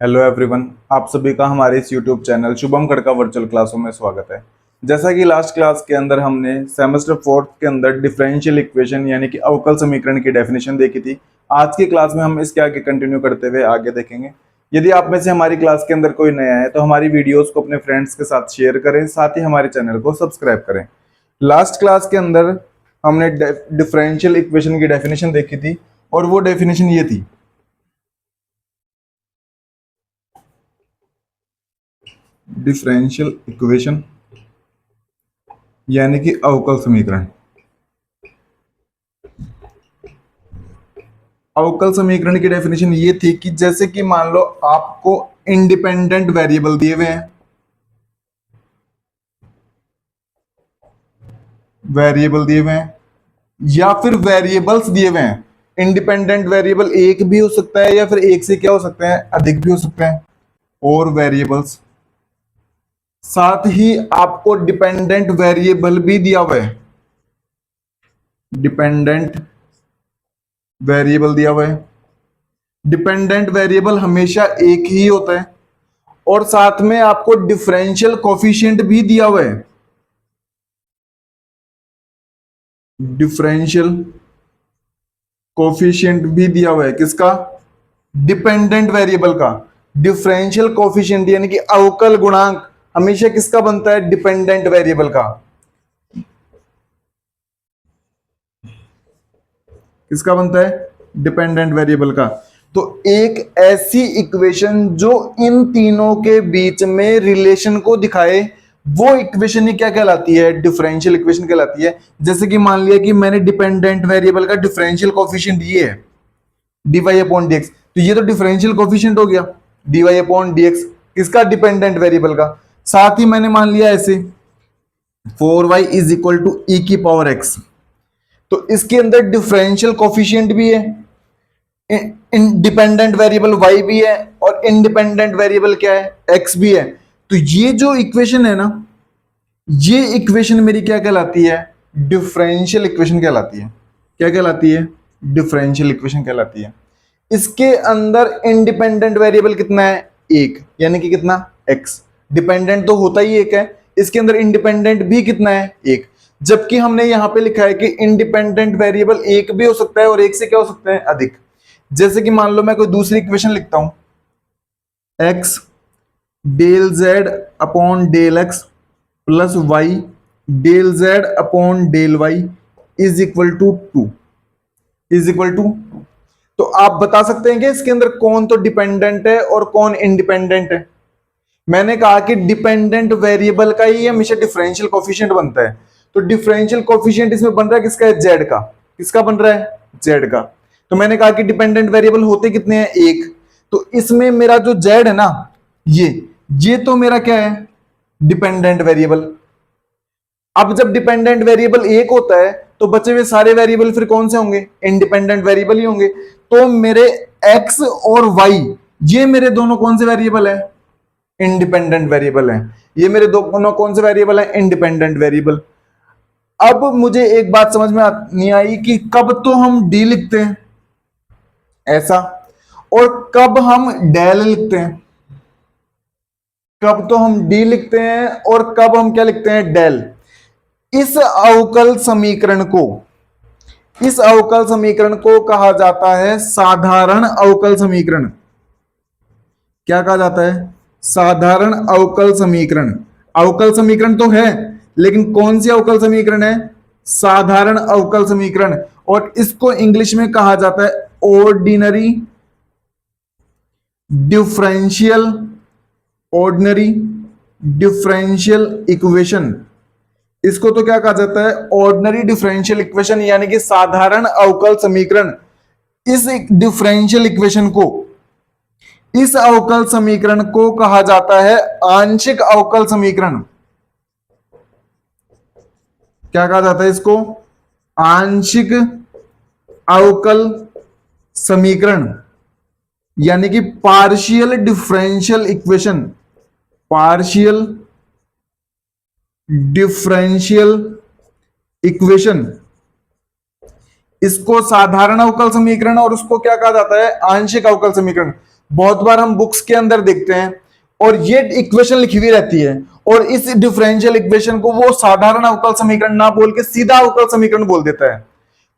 Hello everyone, आप सभी का हमारे इस यूट्यूब चैनल शुभम खड़का वर्चुअल क्लासों में स्वागत है। जैसा कि लास्ट क्लास के अंदर हमने सेमेस्टर फोर्थ के अंदर डिफरेंशियल इक्वेशन यानी कि अवकल समीकरण की डेफिनेशन देखी थी। आज की क्लास में हम इसके आगे कंटिन्यू करते हुए आगे देखेंगे। यदि आप में से हमारी क्लास के अंदर कोई नया है तो हमारी वीडियोज़ को अपने फ्रेंड्स के साथ शेयर करें, साथ ही हमारे चैनल को सब्सक्राइब करें। लास्ट क्लास के अंदर हमने डिफरेंशियल इक्वेशन की डेफिनेशन देखी थी और वो डेफिनेशन ये थी, डिफरेंशियल इक्वेशन यानी कि अवकल समीकरण। अवकल समीकरण की डेफिनेशन ये थी कि जैसे कि मान लो आपको इंडिपेंडेंट वेरिएबल दिए हुए हैं, या फिर वेरिएबल्स दिए हुए हैं। इंडिपेंडेंट वेरिएबल एक भी हो सकता है या फिर एक से क्या हो सकता है, अधिक भी हो सकते हैं, और वेरिएबल्स। साथ ही आपको डिपेंडेंट वेरिएबल भी दिया हुआ है, डिपेंडेंट वेरिएबल दिया हुआ है। डिपेंडेंट वेरिएबल हमेशा एक ही होता है और साथ में आपको डिफरेंशियल कोफिशिएंट भी दिया हुआ है, डिफरेंशियल कोफिशिएंट भी दिया हुआ है। किसका? डिपेंडेंट वेरिएबल का। डिफरेंशियल कोफिशिएंट यानी कि अवकल गुणांक हमेशा किसका बनता है? डिपेंडेंट वेरिएबल का। किसका बनता है? डिपेंडेंट वेरिएबल का। तो एक ऐसी इक्वेशन जो इन तीनों के बीच में रिलेशन को दिखाए, वो इक्वेशन ही क्या कहलाती है? डिफरेंशियल इक्वेशन कहलाती है। जैसे कि मान लिया कि मैंने डिपेंडेंट वेरिएबल का डिफरेंशियल कोफिशिएंट ये है dy अपॉन dx, तो ये तो डिफरेंशियल कोफिशिएंट हो गया dy अपॉन dx, किसका? डिपेंडेंट वेरिएबल का। साथ ही मैंने मान लिया ऐसे 4y is equal to e की पावर x, तो इसके अंदर डिफरेंशियल कोफिशिएंट भी है, इंडिपेंडेंट वेरिएबल y भी है और इंडिपेंडेंट वेरिएबल क्या है? x भी है। तो ये जो इक्वेशन है ना, ये इक्वेशन मेरी क्या कहलाती है? डिफरेंशियल इक्वेशन कहलाती है। क्या कहलाती है? डिफरेंशियल इक्वेशन कहलाती है। इसके अंदर इंडिपेंडेंट वेरिएबल कितना है? एक, यानी कि कितना? x। डिपेंडेंट तो होता ही एक है, इसके अंदर इंडिपेंडेंट भी कितना है? एक। जबकि हमने यहां पे लिखा है कि इंडिपेंडेंट वेरिएबल एक भी हो सकता है और एक से क्या हो सकता है? अधिक। जैसे कि मान लो मैं कोई दूसरी इक्वेशन लिखता हूं, x del z upon del x plus y del z upon del y is equal to 2, is equal to. तो आप बता सकते हैं कि इसके अंदर कौन तो डिपेंडेंट है और कौन इंडिपेंडेंट है? मैंने कहा कि डिपेंडेंट वेरिएबल का ही हमेशा डिफरेंशियल कोफिशिएंट बनता है। तो डिफरेंशियल कोफिशिएंट इसमें बन रहा है किसका? है जेड का। किसका बन रहा है? जेड का। तो मैंने कहा कि डिपेंडेंट वेरिएबल होते कितने हैं? एक। तो इसमें मेरा जो जेड है ना, ये तो मेरा क्या है? Dependent variable. अब जब डिपेंडेंट वेरिएबल एक होता है तो बचे हुए सारे वेरिएबल फिर कौन से होंगे? इंडिपेंडेंट वेरिएबल ही होंगे। तो मेरे x और y ये मेरे दोनों कौन से वेरिएबल है? इंडिपेंडेंट वेरिएबल है। ये मेरे दोनों कौन से वेरिएबल है? Independent variable. अब मुझे एक बात समझ में नहीं आई कि कब तो हम d लिखते हैं ऐसा, और कब हम डेल लिखते हैं। कब तो हम d लिखते हैं और कब हम क्या लिखते हैं? डेल। इस अवकल समीकरण को, इस अवकल समीकरण को कहा जाता है साधारण अवकल समीकरण। क्या कहा जाता है? साधारण अवकल समीकरण। अवकल समीकरण तो है, लेकिन कौन सी अवकल समीकरण है? साधारण अवकल समीकरण। और इसको इंग्लिश में कहा जाता है ordinary differential, ordinary differential equation. इसको तो क्या कहा जाता है? ऑर्डिनरी डिफरेंशियल इक्वेशन, यानी कि साधारण अवकल समीकरण। इस डिफरेंशियल इक्वेशन को, इस अवकल समीकरण को कहा जाता है आंशिक अवकल समीकरण। क्या कहा जाता है इसको? आंशिक अवकल समीकरण, यानी कि partial differential equation, partial differential equation. इसको साधारण अवकल समीकरण और उसको क्या कहा जाता है? आंशिक अवकल समीकरण। बहुत बार हम बुक्स के अंदर देखते हैं और ये इक्वेशन लिखी हुई रहती है और इस डिफरेंशियल इक्वेशन को वो साधारण अवकल समीकरण ना बोल के सीधा अवकल समीकरण बोल देता है।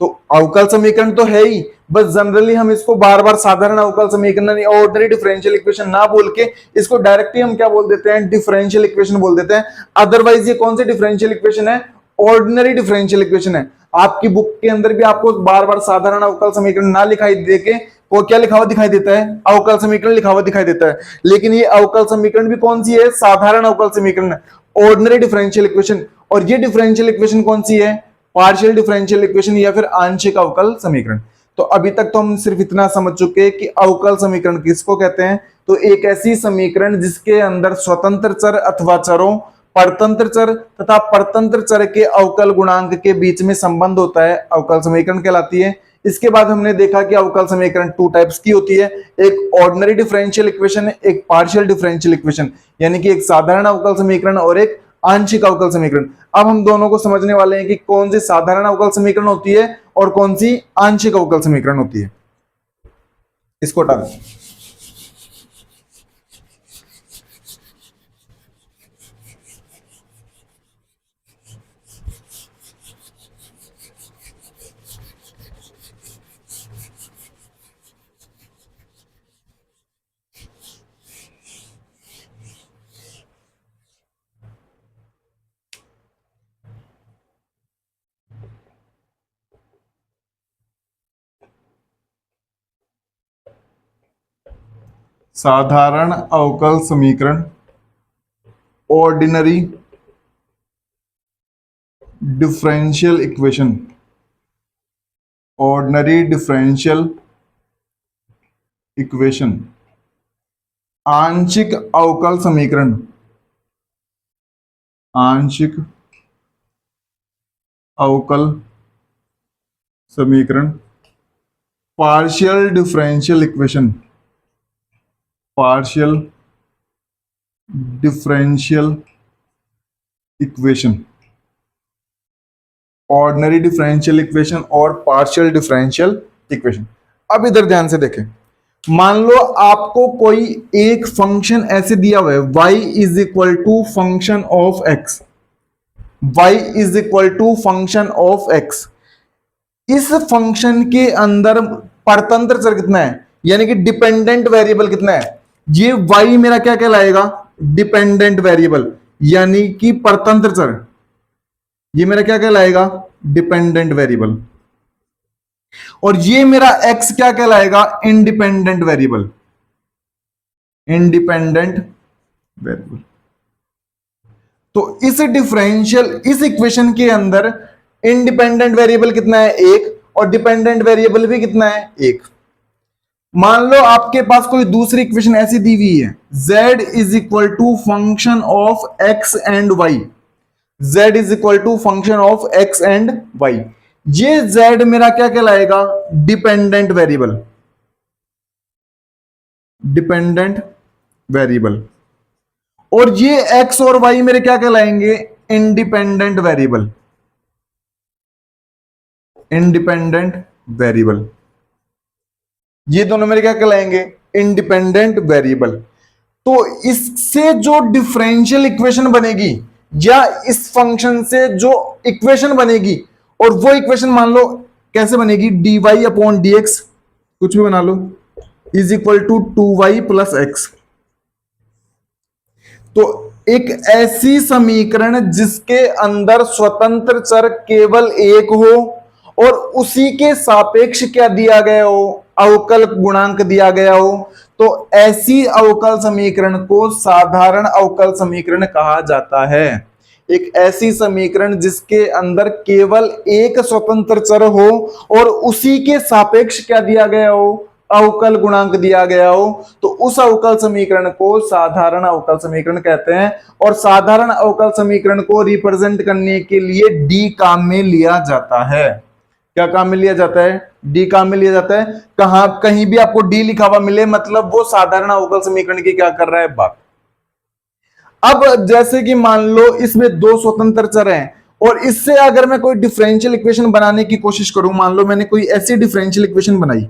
तो अवकल समीकरण तो है ही, बस जनरली हम इसको बार बार साधारण अवकल समीकरण ऑर्डिनरी डिफरेंशियल इक्वेशन ना बोल के इसको डायरेक्टली हम क्या बोल देते हैं, डिफरेंशियल इक्वेशन बोल देते हैं। अदरवाइज ये कौन सी डिफरेंशियल इक्वेशन है, ऑर्डिनरी डिफरेंशियल इक्वेशन है। आपकी बुक के अंदर भी आपको बार बार साधारण अवकल समीकरण ना लिखाई देके वो क्या लिखा हुआ दिखाई देता है, अवकल समीकरण लिखा हुआ दिखाई देता है। लेकिन ये अवकल समीकरण भी कौन सी है, साधारण अवकल समीकरण, ऑर्डिनरी डिफरेंशियल इक्वेशन। और ये डिफरेंशियल इक्वेशन कौन सी है, पार्शियल डिफरेंशियल इक्वेशन या फिर आंशिक अवकल समीकरण। तो अभी तक तो हम सिर्फ इतना समझ चुके कि अवकल समीकरण किसको कहते हैं। तो एक ऐसी समीकरण जिसके अंदर स्वतंत्र चर अथवा चरों, परतंत्र चर तथा परतंत्र चर के अवकल गुणांक के बीच में संबंध होता है, अवकल समीकरण कहलाती है। इसके बाद हमने देखा कि अवकल समीकरण टू टाइप्स की होती है, एक ऑर्डिनरी डिफरेंशियल इक्वेशन है, एक पार्शियल डिफरेंशियल इक्वेशन, यानी कि एक साधारण अवकल समीकरण और एक आंशिक अवकल समीकरण। अब हम दोनों को समझने वाले हैं कि कौन सी साधारण अवकल समीकरण होती है और कौन सी आंशिक अवकल समीकरण होती है। इसको हटा दें। साधारण अवकल समीकरण, ordinary differential equation, ordinary differential equation, आंशिक अवकल समीकरण, आंशिक अवकल समीकरण, partial differential equation, partial differential equation, ordinary differential equation और पार्शियल डिफरेंशियल इक्वेशन। अब इधर ध्यान से देखें, मान लो आपको कोई एक फंक्शन ऐसे दिया हुआ है, y is equal to function of x, y is equal to function of x। इस फंक्शन के अंदर परतंत्र चर कितना है, यानी कि डिपेंडेंट वेरिएबल कितना है, ये y मेरा क्या कहलाएगा, डिपेंडेंट वेरिएबल यानी कि परतंत्र चर, ये मेरा क्या कहलाएगा, डिपेंडेंट वेरिएबल। और ये मेरा x क्या कहलाएगा, इंडिपेंडेंट वेरिएबल, इंडिपेंडेंट वेरिएबल। तो इस डिफरेंशियल, इस इक्वेशन के अंदर इंडिपेंडेंट वेरिएबल कितना है, एक, और डिपेंडेंट वेरिएबल भी कितना है, एक। मान लो आपके पास कोई दूसरी इक्वेशन ऐसी दी हुई है, z is equal to function of x and y, z is equal to function of x and y। ये z मेरा क्या कहलाएगा, डिपेंडेंट वेरिएबल, डिपेंडेंट वेरिएबल। और ये x और y मेरे क्या कहलाएंगे, इंडिपेंडेंट वेरिएबल, इंडिपेंडेंट वेरिएबल। ये दोनों मेरे क्या कहलाएंगे, इंडिपेंडेंट वेरिएबल। तो इससे जो डिफरेंशियल इक्वेशन बनेगी या इस फंक्शन से जो इक्वेशन बनेगी, और वो इक्वेशन मान लो कैसे बनेगी, dy अपॉन dx, कुछ भी बना लो, is equal to 2y plus x। तो एक ऐसी समीकरण जिसके अंदर स्वतंत्र चर केवल एक हो और उसी के सापेक्ष क्या दिया गया हो, अवकल गुणांक दिया गया हो, तो ऐसी अवकल समीकरण को साधारण अवकल समीकरण कहा जाता है। एक ऐसी समीकरण जिसके अंदर केवल एक स्वतंत्र चर हो और उसी के सापेक्ष क्या दिया गया हो, अवकल गुणांक दिया गया हो, तो उस अवकल समीकरण को साधारण अवकल समीकरण कहते हैं। और साधारण अवकल समीकरण को रिप्रेजेंट करने के लिए डी काम में लिया जाता है। क्या काम में लिया जाता है, डी काम में लिया जाता है। कहां, कहीं भी आपको डी लिखा हुआ मिले मतलब वो साधारण अवकल समीकरण की क्या कर रहा है, बात। अब जैसे कि मान लो इसमें दो स्वतंत्र चर हैं और इससे अगर मैं कोई डिफरेंशियल इक्वेशन बनाने की कोशिश करूं, मान लो मैंने कोई ऐसी डिफरेंशियल इक्वेशन बनाई,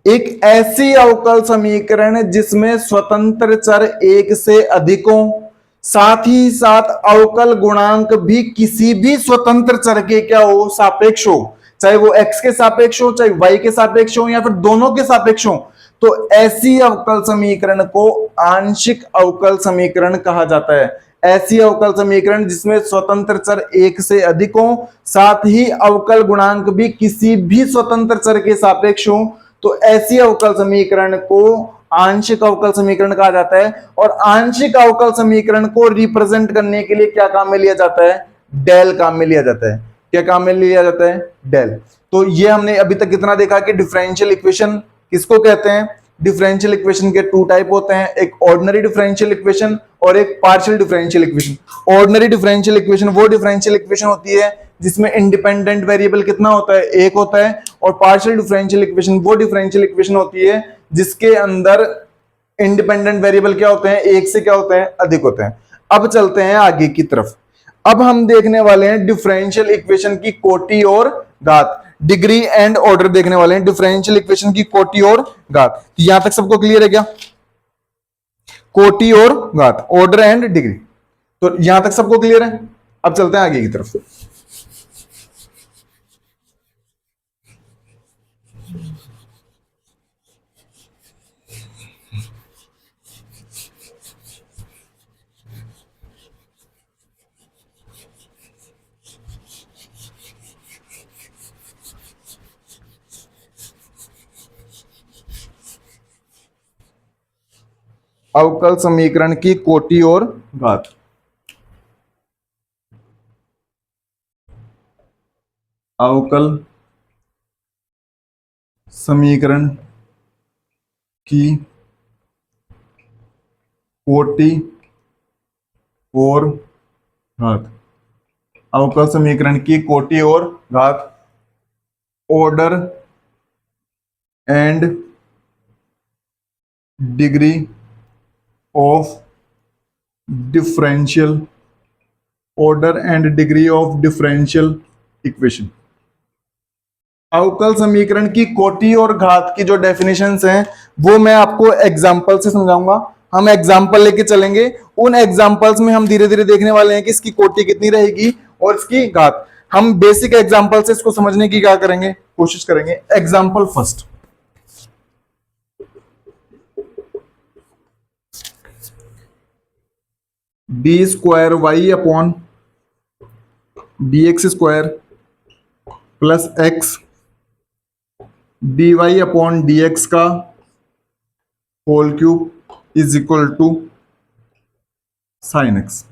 एक ऐसी अवकल समीकरण जिसमें स्वतंत्र चर एक से अधिक हो, साथ ही साथ अवकल गुणांक भी किसी भी स्वतंत्र चर के क्या हो, सापेक्ष हो, चाहे वो x के सापेक्ष हो, चाहे y के सापेक्ष हो, या फिर दोनों के सापेक्ष हो। तो ऐसी अवकल समीकरण को आंशिक अवकल समीकरण कहा जाता है। ऐसी अवकल समीकरण जिसमें स्वतंत्र चर एक से अधिक हो, साथ ही अवकल गुणांक भी किसी भी स्वतंत्र चर के सापेक्ष हो, तो ऐसी अवकल समीकरण को आंशिक अवकल समीकरण कहा जाता है। और आंशिक अवकल समीकरण को रिप्रेजेंट करने के लिए क्या काम में लिया जाता है, डेल काम में लिया जाता है। क्या काम में लिया जाता है, डेल। तो ये हमने अभी तक कितना देखा कि डिफरेंशियल इक्वेशन किसको कहते हैं। डिफरेंशियल इक्वेशन के टू टाइप होते हैं, एक ऑर्डिनरी डिफरेंशियल इक्वेशन और एक partial differential equation. Ordinary differential equation वो डिफरेंशियल इक्वेशन होती है जिसमें इंडिपेंडेंट वेरिएबल कितना होता है, एक होता है। और पार्शियल डिफरेंशियल इक्वेशन वो डिफरेंशियल इक्वेशन होती है जिसके अंदर इंडिपेंडेंट वेरिएबल क्या होते हैं, एक से क्या होते हैं, अधिक होते हैं। अब चलते हैं आगे की तरफ। अब हम देखने वाले हैं डिफरेंशियल इक्वेशन की कोटि और घात, डिग्री एंड ऑर्डर देखने वाले हैं। डिफरेंशियल इक्वेशन की कोटि और घात, तो यहां तक सबको क्लियर है क्या, कोटि और घात, ऑर्डर एंड डिग्री, तो यहां तक सबको क्लियर है। अब चलते हैं आगे की तरफ। अवकल समीकरण की कोटि और घात। अवकल समीकरण की कोटि और घात। अवकल समीकरण की कोटि और घात, order and degree of differential, order and degree of differential equation. अवकल समीकरण की कोटि और घात की जो डेफिनेशंस हैं वो मैं आपको एग्जांपल से समझाऊंगा। हम एग्जांपल लेके चलेंगे, उन एग्जांपल्स में हम धीरे धीरे देखने वाले हैं कि इसकी कोटि कितनी रहेगी और इसकी घात। हम बेसिक एग्जांपल से इसको समझने की क्या करेंगे, कोशिश करेंगे। Example first, d square y upon d x square plus x d y upon d x का whole cube is equal to sine x.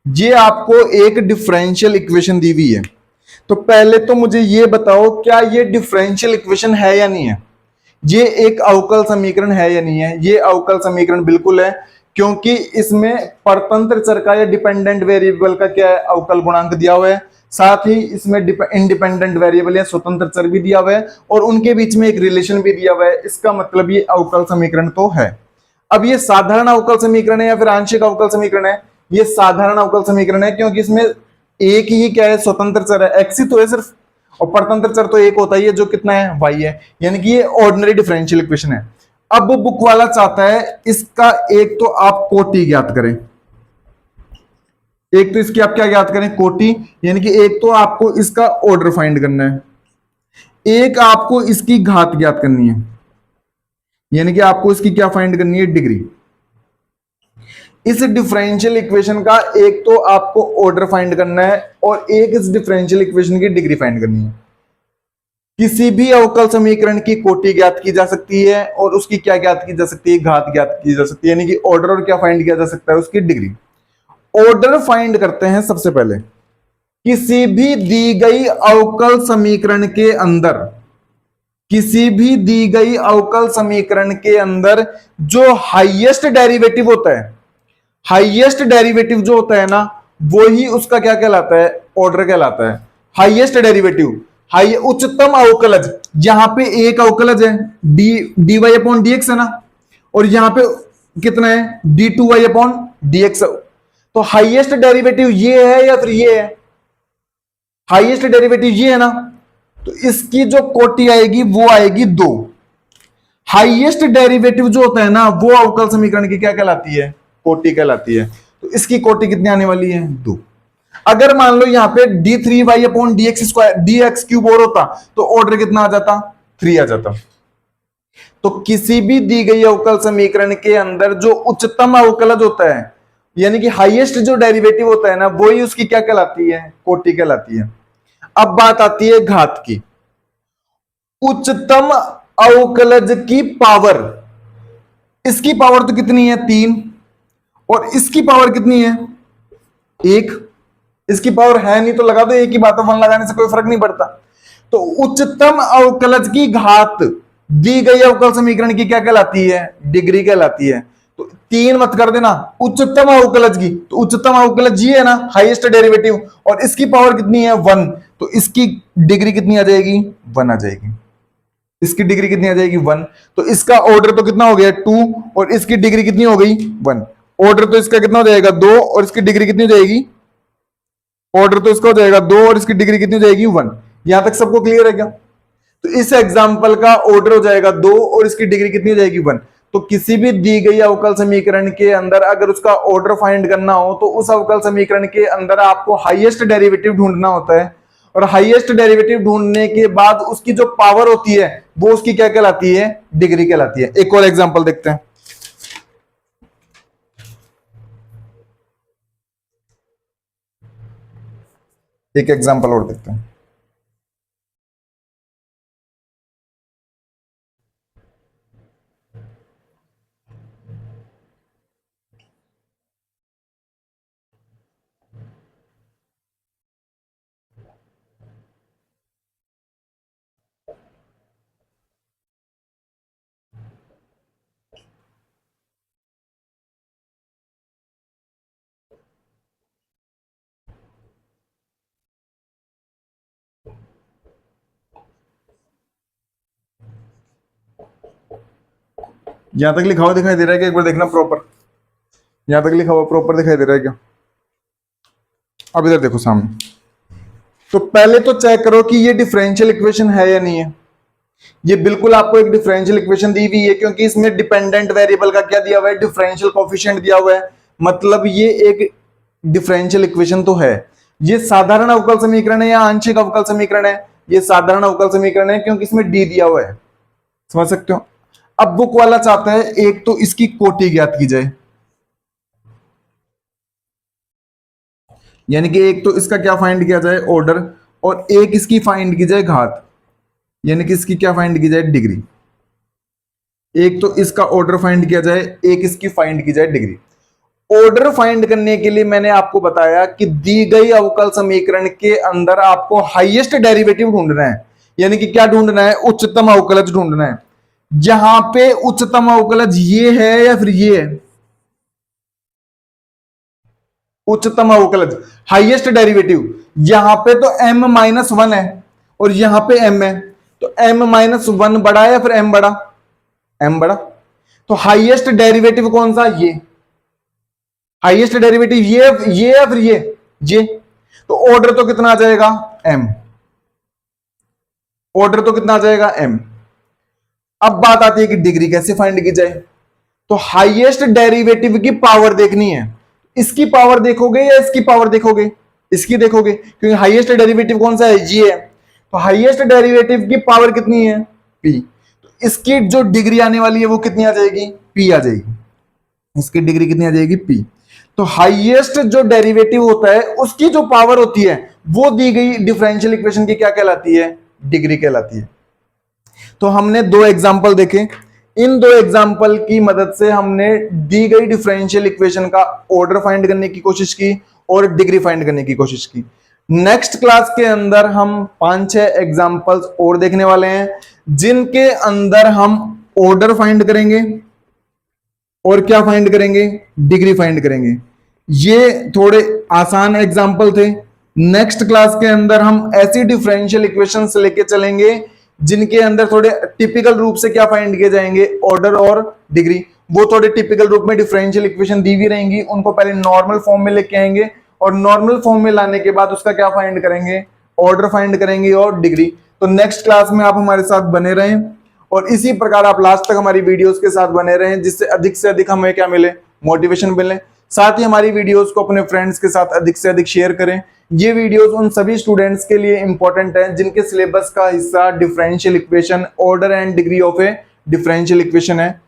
ये आपको एक डिफरेंशियल इक्वेशन दी हुई है। तो पहले तो मुझे ये बताओ, क्या ये डिफरेंशियल इक्वेशन है या नहीं है, ये एक अवकल समीकरण है या नहीं है। ये अवकल समीकरण बिल्कुल है, क्योंकि इसमें परतंत्र चर का या डिपेंडेंट वेरिएबल का क्या है, अवकल गुणांक दिया हुआ है। साथ ही इसमें इंडिपेंडेंट वेरिएबल या स्वतंत्र चर भी दिया हुआ है और उनके बीच में एक रिलेशन भी दिया हुआ है। इसका मतलब ये अवकल समीकरण तो है। अब ये साधारण अवकल समीकरण है या फिर आंशिक अवकल समीकरण है, ये साधारण अवकल समीकरण है, क्योंकि इसमें एक ही क्या है, स्वतंत्र चर है, एक्स ही तो है सिर्फ, और परतंत्र चर तो एक होता ही है जो कितना है, वाई है। यानी कि ये ऑर्डिनरी डिफरेंशियल इक्वेशन है। अब बुक वाला चाहता है इसका एक तो आप कोटि ज्ञात करें, एक तो इसकी आप क्या ज्ञात करें, कोटि। यानी कि एक तो आपको इसका ऑर्डर फाइंड करना है, एक आपको इसकी घात ज्ञात करनी है, यानी कि आपको इसकी क्या फाइंड करनी है, डिग्री। इस डिफरेंशियल इक्वेशन का एक तो आपको ऑर्डर फाइंड करना है और एक इस डिफरेंशियल इक्वेशन की डिग्री फाइंड करनी है। किसी भी अवकल समीकरण की कोटि ज्ञात की जा सकती है और उसकी क्या ज्ञात की जा सकती है, घात ज्ञात की जा सकती है। यानी कि ऑर्डर और क्या फाइंड किया जा सकता है, उसकी डिग्री। ऑर्डर फाइंड करते हैं सबसे पहले। किसी भी दी गई अवकल समीकरण के अंदर, किसी भी दी गई अवकल समीकरण के अंदर जो हाईएस्ट डेरिवेटिव होता है, हाईएस्ट डेरिवेटिव जो होता है ना, वो ही उसका क्या कहलाता है, ऑर्डर कहलाता है। हाईएस्ट डेरिवेटिव, हाई उच्चतम अवकलज, यहां पे एक अवकलज है d y upon d x है ना, और यहां पे कितना है, d two y upon d x. तो हाईएस्ट डेरिवेटिव ये है या फिर ये है? हाईएस्ट डेरिवेटिव ये है ना, तो इसकी जो कोटि आएगी वो आएगी 2। हाईएस्ट डेरिवेटिव जो होता है ना वो अवकल समीकरण की क्या कहलाती है? कोटि कहलाती है। तो इसकी कोटि कितनी आने वाली है? 2। अगर मान लो यहां पे d3y अपॉन dx क्यूब और होता तो ऑर्डर कितना आ जाता? 3 आ जाता। तो किसी भी दी गई अवकल समीकरण के अंदर जो उच्चतम अवकलज होता है, यानी कि हाईएस्ट जो डेरिवेटिव होता है ना, वो ही उसकी क्या कहलाती है? कोटि कहलाती है। अब बात आती है घात की। उच्चतम अवकलज की पावर, इसकी पावर तो कितनी है? 3। और इसकी पावर कितनी है? 1। इसकी पावर है नहीं तो लगा दो, एक ही बात है, 1 लगाने से कोई फर्क नहीं पड़ता। तो उच्चतम अवकलज की घात दी गई अवकल समीकरण की क्या कहलाती है? डिग्री कहलाती है। तो 3 मत कर देना, उच्चतम अवकलज की। तो उच्चतम अवकलज ये है ना, हाईएस्ट डेरिवेटिव, और इसकी पावर कितनी है? 1। तो इसकी डिग्री कितनी आ जाएगी? 1 आ जाएगी। इसकी डिग्री कितनी आ जाएगी? 1। तो इसका ऑर्डर तो कितना हो गया? 2, और इसकी डिग्री कितनी हो गई? 1। ऑर्डर तो इसका कितना हो जाएगा? 2, और इसकी डिग्री कितनी हो जाएगी? ऑर्डर तो इसका हो जाएगा 2, और इसकी डिग्री कितनी हो जाएगी? 1। यहां तक सबको क्लियर है क्या? तो इस एग्जांपल का ऑर्डर हो जाएगा 2, और इसकी डिग्री कितनी हो जाएगी? 1। तो किसी भी दी गई अवकल समीकरण के अंदर अगर उसका ऑर्डर फाइंड करना हो तो उस अवकल समीकरण के अंदर आपको हाईएस्ट डेरिवेटिव ढूंढना होता है, और हाईएस्ट डेरिवेटिव ढूंढने के बाद उसकी जो पावर होती है वो उसकी क्या कहलाती है? डिग्री कहलाती है। एक और एग्जांपल देखते हैं। एक एग्जांपल और देखते हैं। यहां तक लिखा हुआ दिखाई दे रहा है क्या? एक बार देखना प्रॉपर। यहां तक लिखा हुआ प्रॉपर दिखाई दे रहा है क्या? अब इधर देखो सामने। तो पहले तो चेक करो कि ये डिफरेंशियल इक्वेशन है या नहीं है। ये बिल्कुल आपको एक डिफरेंशियल इक्वेशन दी हुई है, क्योंकि इसमें डिपेंडेंट वेरिएबल का क्या दिया हुआ है? डिफरेंशियल कोफिशिएंट दिया हुआ है। मतलब ये एक डिफरेंशियल इक्वेशन तो है। ये साधारण अवकल समीकरण है या आंशिक अवकल समीकरण है? ये साधारण अवकल समीकरण है, क्योंकि इसमें डी दिया हुआ है। समझ सकते हो? अब बुक वाला चाहता है एक तो इसकी कोटि ज्ञात की जाए, यानी कि एक तो इसका क्या फाइंड किया जाए? ऑर्डर, और एक इसकी फाइंड की जाए घात, यानी कि इसकी क्या फाइंड की जाए? डिग्री। एक तो इसका ऑर्डर फाइंड किया जाए, एक इसकी फाइंड की जाए डिग्री। ऑर्डर फाइंड करने के लिए मैंने आपको बताया कि दी गई अवकल समीकरण के अंदर आपको हाईएस्ट डेरिवेटिव ढूंढना है, यानी कि क्या ढूंढना है? उच्चतम अवकलज ढूंढना है। जहां पे उच्चतम अवकलज ये है या फिर ये है? उच्चतम अवकलज हाईएस्ट डेरिवेटिव, यहां पे तो m-1 है और यहां पे m है, तो m-1 बड़ा है या फिर m बड़ा? m बड़ा। तो हाईएस्ट डेरिवेटिव कौन सा? ये हाईएस्ट डेरिवेटिव ये या फिर ये। तो ऑर्डर तो कितना आ जाएगा? m। ऑर्डर तो कितना आ जाएगा? m। अब बात आती है कि डिग्री कैसे फाइंड की जाए। तो हाईएस्ट डेरिवेटिव की पावर देखनी है। इसकी पावर देखोगे या इसकी पावर देखोगे? इसकी देखोगे, क्योंकि हाईएस्ट डेरिवेटिव कौन सा है? जी है। तो हाईएस्ट डेरिवेटिव की पावर कितनी है? p। तो इसकी जो डिग्री आने वाली है वो कितनी आ जाएगी? p आ जाएगी। इसकी डिग्री कितनी आ जाएगी? p। तो हाईएस्ट जो डेरिवेटिव होता है उसकी जो पावर होती है वो दी गई डिफरेंशियल इक्वेशन की क्या कहलाती है? डिग्री कहलाती है। तो हमने 2 एग्जाम्पल देखे। इन 2 एग्जाम्पल की मदद से हमने दी गई डिफरेंशियल इक्वेशन का ऑर्डर फाइंड करने की कोशिश की और डिग्री फाइंड करने की कोशिश की। नेक्स्ट क्लास के अंदर हम 5-6 एग्जाम्पल्स और देखने वाले हैं, जिनके अंदर हम ऑर्डर फाइंड करेंगे और क्या फाइंड करेंगे? डिग्री फाइंड करेंगे। ये थोड़े आसान एग्जाम्पल थे। नेक्स्ट क्लास के अंदर हम ऐसी डिफरेंशियल इक्वेशंस लेके चलेंगे जिनके अंदर थोड़े टिपिकल रूप से क्या फाइंड किए जाएंगे? ऑर्डर और डिग्री। वो थोड़े टिपिकल रूप में डिफरेंशियल इक्वेशन दी हुई रहेंगी, उनको पहले नॉर्मल फॉर्म में लेके आएंगे और नॉर्मल फॉर्म में लाने के बाद उसका क्या फाइंड करेंगे, ऑर्डर फाइंड करेंगे और डिग्री। तो नेक्स्ट क्लास में आप हमारे साथ बने रहें और इसी प्रकार आप लास्ट तक हमारी वीडियोस के साथ बने रहें, जिससे अधिक से अधिक हमें क्या मिले, मोटिवेशन मिले। साथ ही हमारी वीडियोस को अपने फ्रेंड्स के साथ अधिक से अधिक शेयर करें। ये वीडियोस उन सभी स्टूडेंट्स के लिए इंपॉर्टेंट है जिनके सिलेबस का हिस्सा differential equation, order and degree of A differential equation है।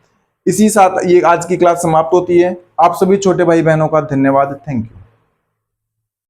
इसी साथ ये आज की क्लास समाप्त होती है। आप सभी छोटे भाई बहनों का धन्यवाद। Thank you.